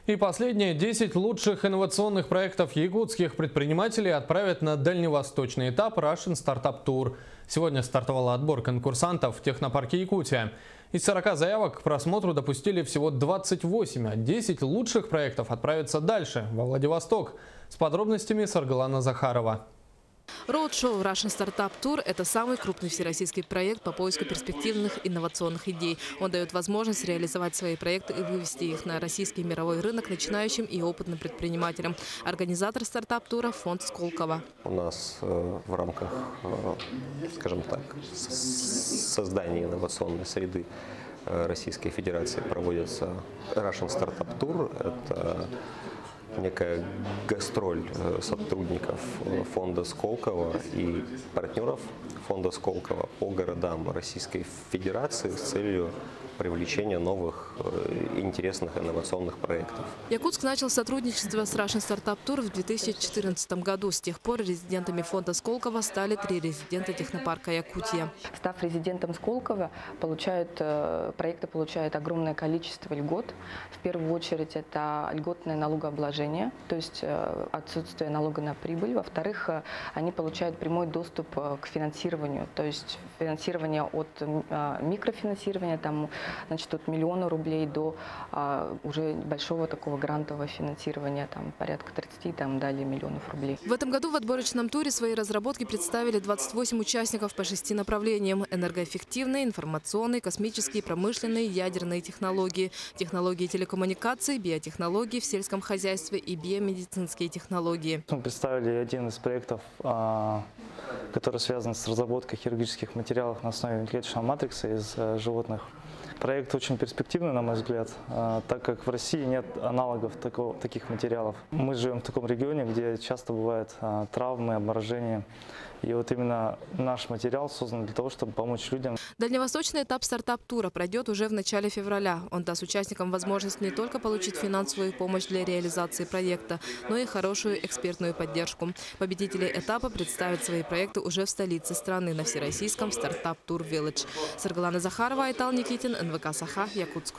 И последние 10 лучших инновационных проектов якутских предпринимателей отправят на дальневосточный этап Russian Startup Tour. Сегодня стартовал отбор конкурсантов в технопарке Якутия. Из 40 заявок к просмотру допустили всего 28, а 10 лучших проектов отправятся дальше, во Владивосток. С подробностями Саргалана Захарова. Роуд-шоу Russian Startup Tour – это самый крупный всероссийский проект по поиску перспективных инновационных идей. Он дает возможность реализовать свои проекты и вывести их на российский и мировой рынок начинающим и опытным предпринимателям. Организатор стартап-тура – фонд Сколково. У нас в рамках, скажем так, создания инновационной среды Российской Федерации проводится Russian Startup Tour. Это некая гастроль сотрудников фонда Сколково и партнеров фонда Сколково по городам Российской Федерации с целью привлечения новых интересных инновационных проектов. Якутск начал сотрудничество с Russian Startup Tour в 2014 году. С тех пор резидентами фонда Сколково стали 3 резидента технопарка Якутия. Став резидентом Сколково, проекты получают огромное количество льгот. В первую очередь это льготное налогообложение, то есть отсутствие налога на прибыль. Во-вторых, они получают прямой доступ к финансированию, то есть финансирование от микрофинансирования, значит, от 1 миллиона рублей до уже большого такого грантового финансирования, порядка 30, далее миллионов рублей. В этом году в отборочном туре свои разработки представили 28 участников по 6 направлениям: энергоэффективные, информационные, космические, промышленные, ядерные технологии, технологии телекоммуникаций, биотехнологии в сельском хозяйстве и биомедицинские технологии. Мы представили один из проектов, который связан с разработкой хирургических материалов на основе клеточного матрикса из животных. Проект очень перспективный, на мой взгляд, так как в России нет аналогов таких материалов. Мы живем в таком регионе, где часто бывают травмы, обморожения. И вот именно наш материал создан для того, чтобы помочь людям. Дальневосточный этап стартап-тура пройдет уже в начале февраля. Он даст участникам возможность не только получить финансовую помощь для реализации проекта, но и хорошую экспертную поддержку. Победители этапа представят свои проекты уже в столице страны на всероссийском стартап-тур Village. Саргалана Захарова, Айтал Никитин, НВК Саха, Якутск.